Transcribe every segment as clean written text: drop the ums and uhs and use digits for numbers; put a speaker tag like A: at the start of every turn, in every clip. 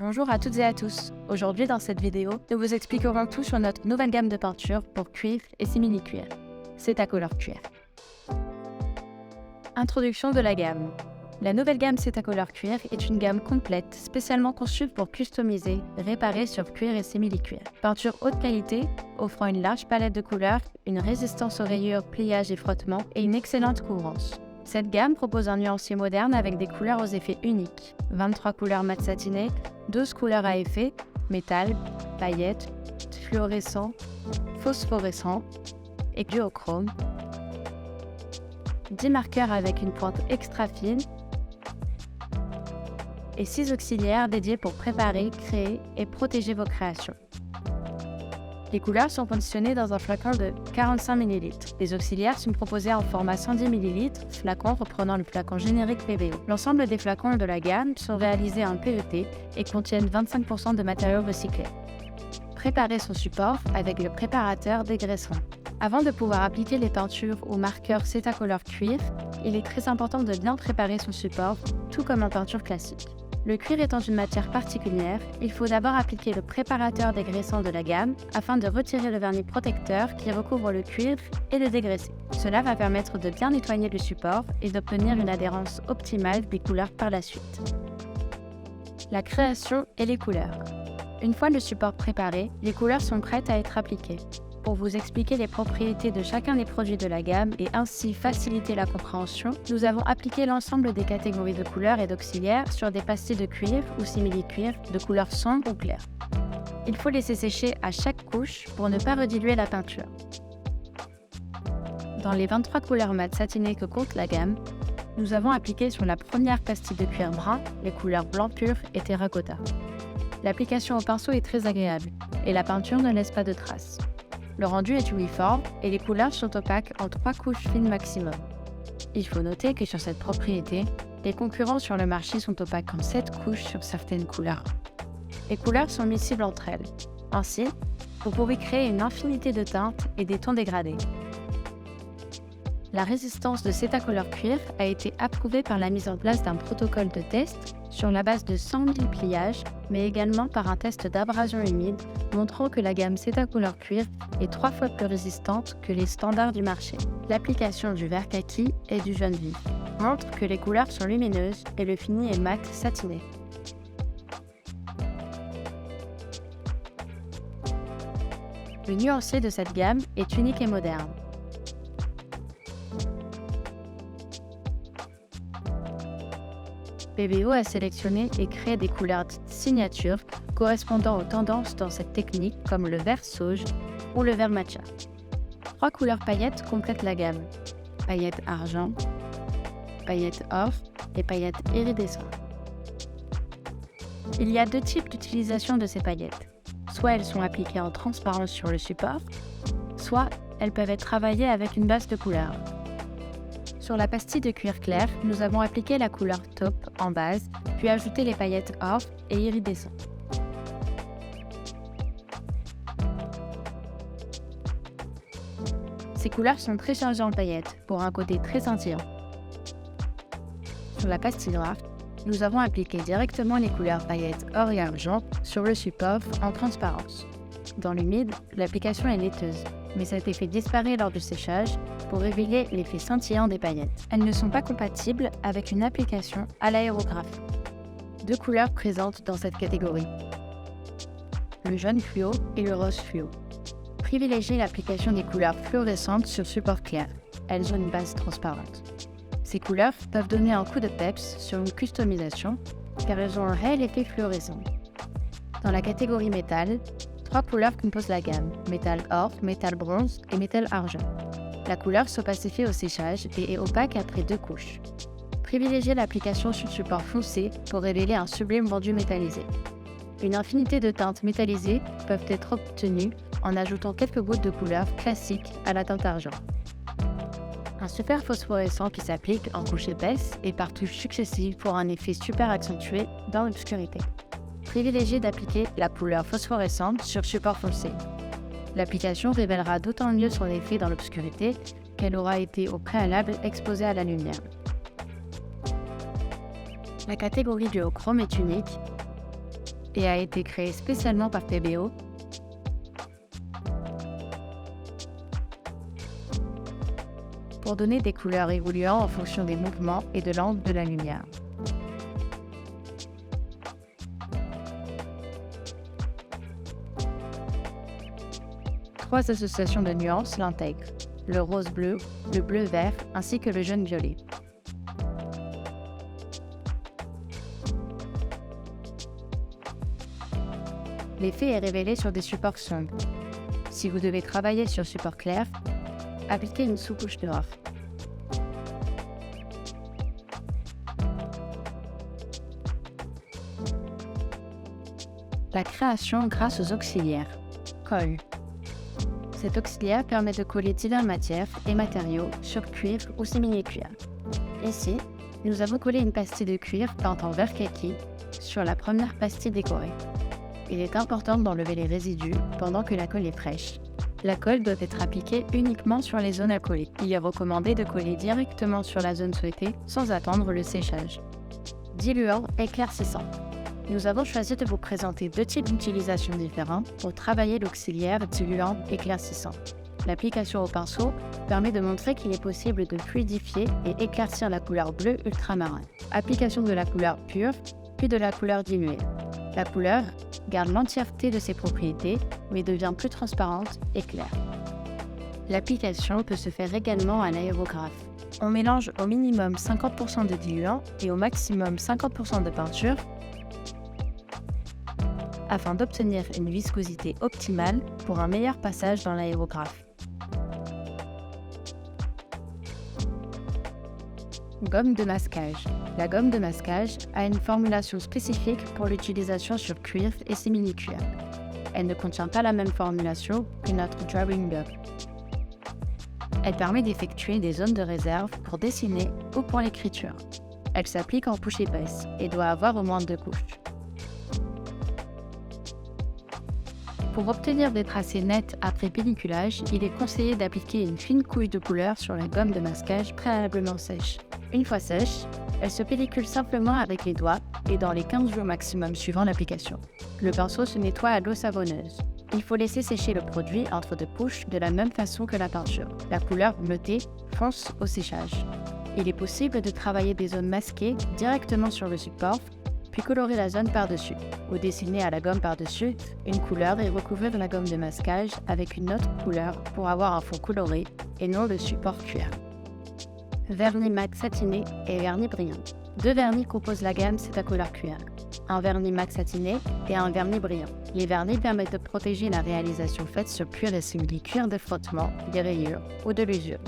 A: Bonjour à toutes et à tous. Aujourd'hui dans cette vidéo, nous vous expliquerons tout sur notre nouvelle gamme de peintures pour cuivre et simili-cuir. Cetacolor Cuir. Introduction de la gamme. La nouvelle gamme Cetacolor Cuir est une gamme complète, spécialement conçue pour customiser, réparer sur cuir et simili-cuir. Peinture haute qualité, offrant une large palette de couleurs, une résistance aux rayures, pliages et frottements et une excellente couvrance. Cette gamme propose un nuancier moderne avec des couleurs aux effets uniques. 23 couleurs mat satinées, 12 couleurs à effet, métal, paillettes, fluorescents, phosphorescents et duochrome. 10 marqueurs avec une pointe extra fine et 6 auxiliaires dédiés pour préparer, créer et protéger vos créations. Les couleurs sont positionnées dans un flacon de 45 ml. Les auxiliaires sont proposés en format 110 ml, flacon reprenant le flacon générique PVO. L'ensemble des flacons de la gamme sont réalisés en PET et contiennent 25% de matériaux recyclés. Préparez son support avec le préparateur dégraissant. Avant de pouvoir appliquer les peintures ou marqueurs Cetacolor Cuir, il est très important de bien préparer son support, tout comme en peinture classique. Le cuir étant une matière particulière, il faut d'abord appliquer le préparateur dégraissant de la gamme afin de retirer le vernis protecteur qui recouvre le cuir et le dégraisser. Cela va permettre de bien nettoyer le support et d'obtenir une adhérence optimale des couleurs par la suite. La création et les couleurs. Une fois le support préparé, les couleurs sont prêtes à être appliquées. Pour vous expliquer les propriétés de chacun des produits de la gamme et ainsi faciliter la compréhension, nous avons appliqué l'ensemble des catégories de couleurs et d'auxiliaires sur des pastilles de cuir ou simili-cuir de couleurs sombres ou claires. Il faut laisser sécher à chaque couche pour ne pas rediluer la peinture. Dans les 23 couleurs mat satinées que compte la gamme, nous avons appliqué sur la première pastille de cuir brun les couleurs blanc pur et terracotta. L'application au pinceau est très agréable et la peinture ne laisse pas de traces. Le rendu est uniforme et les couleurs sont opaques en 3 couches fines maximum. Il faut noter que sur cette propriété, les concurrents sur le marché sont opaques en 7 couches sur certaines couleurs. Les couleurs sont miscibles entre elles. Ainsi, vous pouvez créer une infinité de teintes et des tons dégradés. La résistance de Cetacolor Cuir a été approuvée par la mise en place d'un protocole de test sur la base de 100 000 pliages, mais également par un test d'abrasion humide montrant que la gamme Cetacolor Cuir est 3 fois plus résistante que les standards du marché. L'application du vert kaki et du jaune vif montre que les couleurs sont lumineuses et le fini est mat satiné. Le nuancier de cette gamme est unique et moderne. PVO a sélectionné et créé des couleurs dites signatures correspondant aux tendances dans cette technique comme le vert sauge ou le vert matcha. 3 couleurs paillettes complètent la gamme. Paillettes argent, paillettes or et paillettes iridescentes. Il y a 2 types d'utilisation de ces paillettes. Soit elles sont appliquées en transparence sur le support, soit elles peuvent être travaillées avec une base de couleur. Sur la pastille de cuir clair, nous avons appliqué la couleur taupe en base, puis ajouté les paillettes or et iridescentes. Ces couleurs sont très chargées en paillettes, pour un côté très scintillant. Sur la pastille noire, nous avons appliqué directement les couleurs paillettes or et argent sur le support en transparence. Dans l'humide, l'application est laiteuse, mais cet effet disparaît lors du séchage pour révéler l'effet scintillant des paillettes. Elles ne sont pas compatibles avec une application à l'aérographe. 2 couleurs présentes dans cette catégorie: le jaune fluo et le rose fluo. Privilégiez l'application des couleurs fluorescentes sur support clair. Elles ont une base transparente. Ces couleurs peuvent donner un coup de peps sur une customisation car elles ont un réel effet fluorescent. Dans la catégorie métal, 3 couleurs composent la gamme: métal or, métal bronze et métal argent. La couleur s'opacifie au séchage et est opaque après 2 couches. Privilégiez l'application sur support foncé pour révéler un sublime rendu métallisé. Une infinité de teintes métallisées peuvent être obtenues en ajoutant quelques gouttes de couleur classique à la teinte argent. Un super phosphorescent qui s'applique en couche épaisse et par touches successives pour un effet super accentué dans l'obscurité. Privilégiez d'appliquer la couleur phosphorescente sur support foncé. L'application révélera d'autant mieux son effet dans l'obscurité qu'elle aura été au préalable exposée à la lumière. La catégorie duochrome est unique et a été créé spécialement par PBO pour donner des couleurs évoluant en fonction des mouvements et de l'angle de la lumière. Trois associations de nuances l'intègrent, le rose-bleu, le bleu-vert ainsi que le jaune-violet. L'effet est révélé sur des supports sombres. Si vous devez travailler sur support clair, appliquez une sous-couche noire. La création grâce aux auxiliaires. Colle. Cet auxiliaire permet de coller diverses matières et matériaux sur cuivre ou simili-cuir. Ici, nous avons collé une pastille de cuivre peinte en vert kaki sur la première pastille décorée. Il est important d'enlever les résidus pendant que la colle est fraîche. La colle doit être appliquée uniquement sur les zones à coller. Il est recommandé de coller directement sur la zone souhaitée sans attendre le séchage. Diluant, éclaircissant. Nous avons choisi de vous présenter deux types d'utilisation différents pour travailler l'auxiliaire diluant éclaircissant. L'application au pinceau permet de montrer qu'il est possible de fluidifier et éclaircir la couleur bleue ultramarin. Application de la couleur pure, puis de la couleur diluée. La couleur garde l'entièreté de ses propriétés, mais devient plus transparente et claire. L'application peut se faire également à l'aérographe. On mélange au minimum 50% de diluant et au maximum 50% de peinture afin d'obtenir une viscosité optimale pour un meilleur passage dans l'aérographe. Gomme de masquage. La gomme de masquage a une formulation spécifique pour l'utilisation sur cuivre et simili-cuir. Elle ne contient pas la même formulation que notre drawing gum. Elle permet d'effectuer des zones de réserve pour dessiner ou pour l'écriture. Elle s'applique en couche épaisse et doit avoir au moins 2 couches. Pour obtenir des tracés nets après pelliculage, il est conseillé d'appliquer une fine couche de couleur sur la gomme de masquage préalablement sèche. Une fois sèche, elle se pellicule simplement avec les doigts et dans les 15 jours maximum suivant l'application. Le pinceau se nettoie à l'eau savonneuse. Il faut laisser sécher le produit entre 2 couches de la même façon que la peinture. La couleur bleutée fonce au séchage. Il est possible de travailler des zones masquées directement sur le support, puis colorer la zone par-dessus, ou dessiner à la gomme par-dessus une couleur et recouvrir la gomme de masquage avec une autre couleur pour avoir un fond coloré et non le support cuir. Vernis mat satiné et vernis brillant. 2 vernis composent la gamme C'est ta couleur cuir. Un vernis mat satiné et un vernis brillant. Les vernis permettent de protéger la réalisation faite sur cuir et simili-cuir des frottements, des rayures ou de l'usure.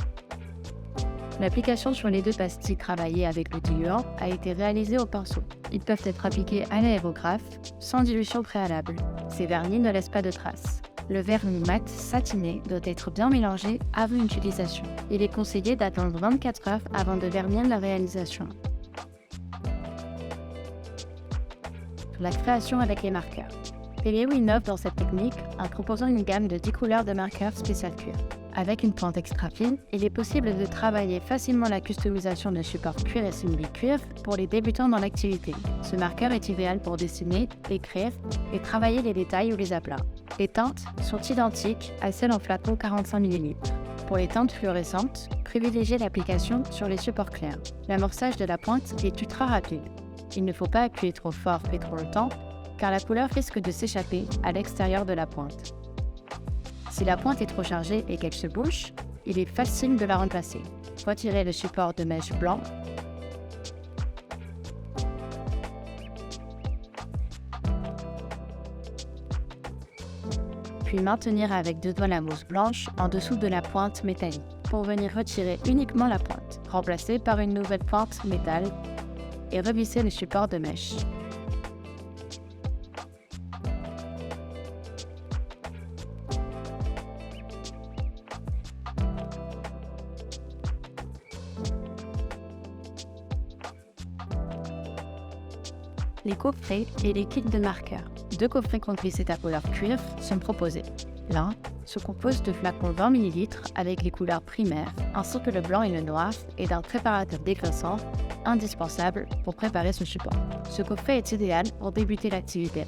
A: L'application sur les 2 pastilles travaillées avec le diluant a été réalisée au pinceau. Ils peuvent être appliqués à l'aérographe, sans dilution préalable. Ces vernis ne laissent pas de traces. Le vernis mat satiné doit être bien mélangé avant l'utilisation. Il est conseillé d'attendre 24 heures avant de vernir la réalisation. La création avec les marqueurs. PBO innove dans cette technique en proposant une gamme de 10 couleurs de marqueurs spécial cuir. Avec une pointe extra fine, il est possible de travailler facilement la customisation de supports cuir et simili-cuir pour les débutants dans l'activité. Ce marqueur est idéal pour dessiner, écrire et travailler les détails ou les aplats. Les teintes sont identiques à celles en flacon 45 ml. Pour les teintes fluorescentes, privilégiez l'application sur les supports clairs. L'amorçage de la pointe est ultra rapide. Il ne faut pas appuyer trop fort et trop longtemps, car la couleur risque de s'échapper à l'extérieur de la pointe. Si la pointe est trop chargée et qu'elle se bouche, il est facile de la remplacer. Retirez le support de mèche blanc. Puis maintenir avec 2 doigts la mousse blanche en dessous de la pointe métallique pour venir retirer uniquement la pointe, remplacer par une nouvelle pointe métal et revisser le support de mèche. Les coffrets et les kits de marqueurs. 2 coffrets complets C'est ta couleur cuir sont proposés. L'un se compose de flacons 20 ml avec les couleurs primaires, ainsi que le blanc et le noir, et d'un préparateur dégraissant, indispensable pour préparer ce support. Ce coffret est idéal pour débuter l'activité.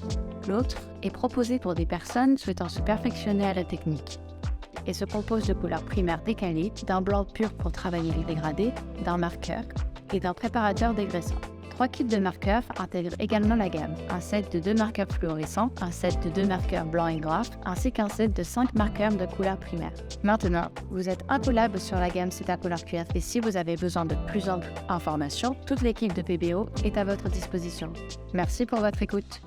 A: L'autre est proposé pour des personnes souhaitant se perfectionner à la technique et se compose de couleurs primaires décalées, d'un blanc pur pour travailler les dégradés, d'un marqueur et d'un préparateur dégraissant. 3 kits de marqueurs intègrent également la gamme, un set de 2 marqueurs fluorescents, un set de 2 marqueurs blancs et gras, ainsi qu'un set de 5 marqueurs de couleurs primaires. Maintenant, vous êtes incollable sur la gamme Cetacolor QR et si vous avez besoin de plus amples informations, toute l'équipe de PBO est à votre disposition. Merci pour votre écoute.